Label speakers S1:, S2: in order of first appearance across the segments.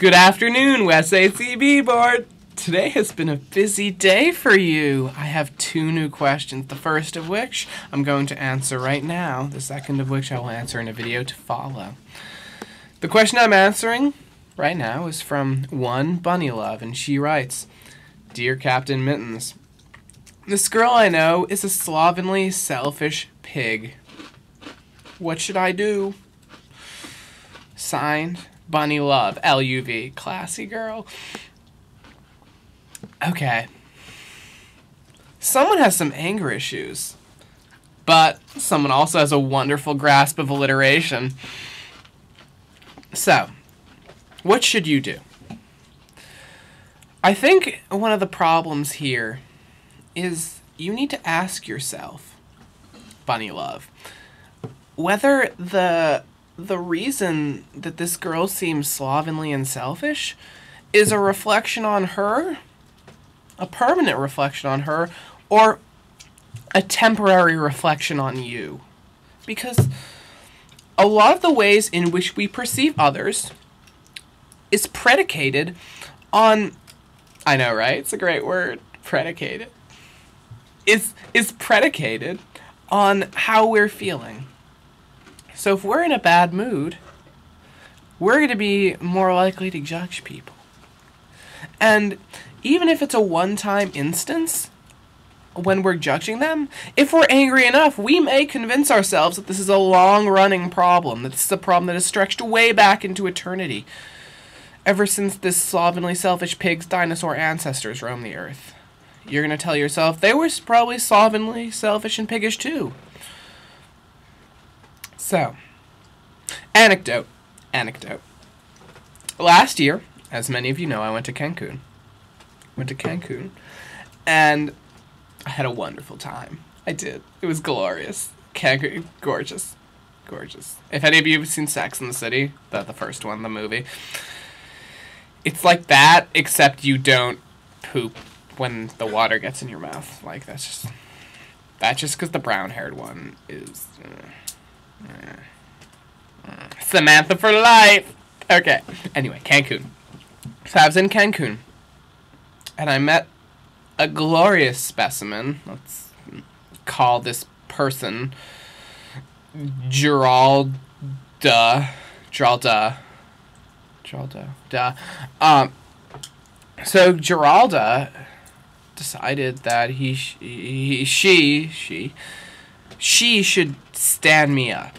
S1: Good afternoon, West ACB board. Today has been a busy day for you. I have two new questions, the first of which I'm going to answer right now, the second of which I will answer in a video to follow. The question I'm answering right now is from one Bunny Love, and she writes, Dear Captain Mittens, this girl I know is a slovenly, selfish pig. What should I do? Signed, Bunny Love, LUV, classy girl. Okay. Someone has some anger issues, but someone also has a wonderful grasp of alliteration. So, what should you do? I think one of the problems here is you need to ask yourself, Bunny Love, whether the reason that this girl seems slovenly and selfish is a reflection on her, a permanent reflection on her, or a temporary reflection on you. Because a lot of the ways in which we perceive others is predicated on, I know, right? It's a great word, predicated. Is predicated on how we're feeling. So if we're in a bad mood, we're going to be more likely to judge people. And even if it's a one-time instance, when we're judging them, if we're angry enough, we may convince ourselves that this is a long-running problem, that this is a problem that has stretched way back into eternity, ever since this slovenly, selfish pig's dinosaur ancestors roamed the earth. You're going to tell yourself, they were probably slovenly, selfish, and piggish too. So, anecdote. Last year, as many of you know, I went to Cancun. And I had a wonderful time. I did. It was glorious. Cancun, gorgeous. If any of you have seen Sex and the City, the first one, the movie, it's like that, except you don't poop when the water gets in your mouth. Like, that's just because the brown-haired one is... Samantha for life. Okay. Anyway, Cancun. So I was in Cancun, and I met a glorious specimen. Let's call this person Geralda. So Geralda decided that she should stand me up.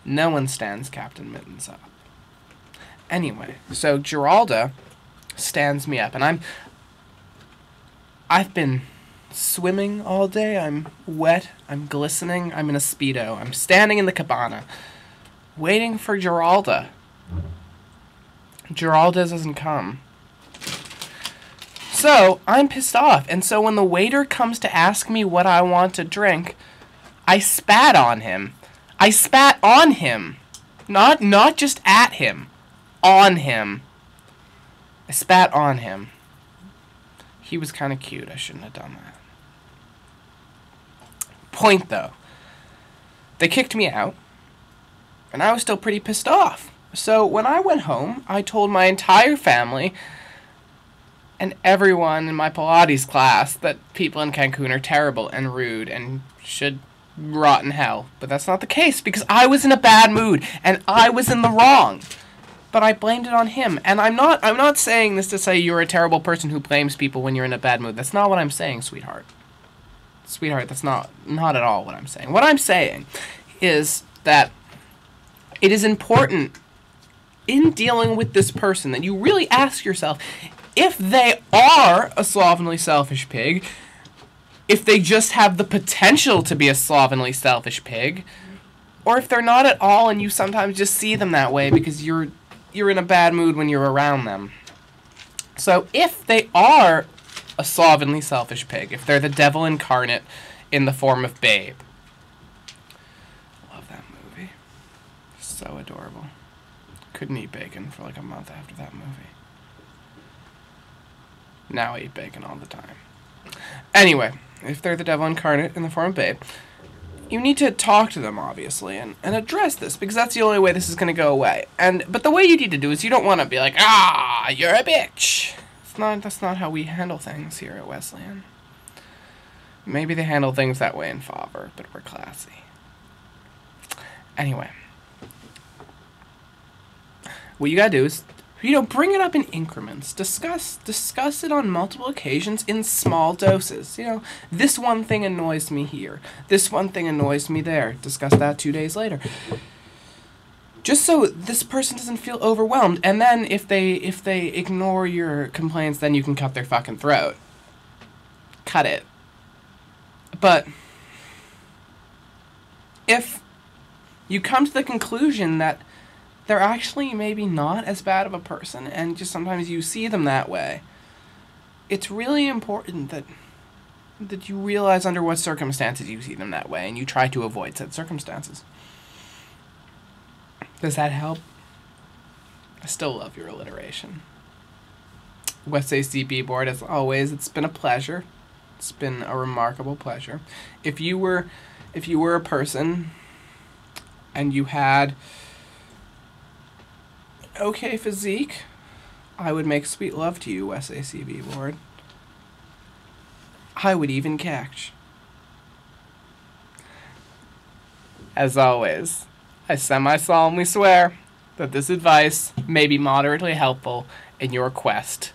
S1: No one stands Captain Mittens up. Anyway, so Geralda stands me up, and I've been swimming all day. I'm wet. I'm glistening. I'm in a Speedo. I'm standing in the cabana, waiting for Geralda. Geralda doesn't come. So, I'm pissed off, and so when the waiter comes to ask me what I want to drink, I spat on him. I spat on him. Not just at him. On him. I spat on him. He was kind of cute. I shouldn't have done that. Point, though. They kicked me out, and I was still pretty pissed off. So when I went home, I told my entire family and everyone in my Pilates class that people in Cancun are terrible and rude and should rot in hell. But that's not the case, because I was in a bad mood and I was in the wrong. But I blamed it on him. And I'm not saying this to say you're a terrible person who blames people when you're in a bad mood. That's not what I'm saying, sweetheart. Sweetheart, that's not at all what I'm saying. What I'm saying is that it is important in dealing with this person that you really ask yourself if they are a slovenly, selfish pig, if they just have the potential to be a slovenly, selfish pig, or if they're not at all and you sometimes just see them that way because you're in a bad mood when you're around them. So if they are a slovenly, selfish pig, if they're the devil incarnate in the form of Babe. Love that movie. So adorable. Couldn't eat bacon for like a month after that movie. Now I eat bacon all the time. Anyway, if they're the devil incarnate in the form of Babe, you need to talk to them, obviously, and address this, because that's the only way this is going to go away. But the way you need to do is you don't want to be like, ah, you're a bitch. That's not how we handle things here at Wesleyan. Maybe they handle things that way in Favre, but we're classy. Anyway. What you gotta do is, bring it up in increments. Discuss it on multiple occasions in small doses. This one thing annoys me here. This one thing annoys me there. Discuss that 2 days later. Just so this person doesn't feel overwhelmed. And then if they ignore your complaints, then you can cut their fucking throat. Cut it. But if you come to the conclusion that they're actually maybe not as bad of a person, and just sometimes you see them that way, it's really important that you realize under what circumstances you see them that way, and you try to avoid said circumstances. Does that help? I still love your alliteration. West ACB board, as always, it's been a pleasure. It's been a remarkable pleasure. If you were a person and you had okay physique, I would make sweet love to you, SACB board. I would even catch. As always, I semi-solemnly swear that this advice may be moderately helpful in your quest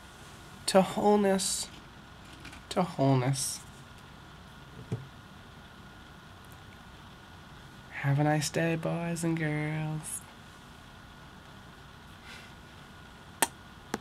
S1: to wholeness. To wholeness. Have a nice day, boys and girls.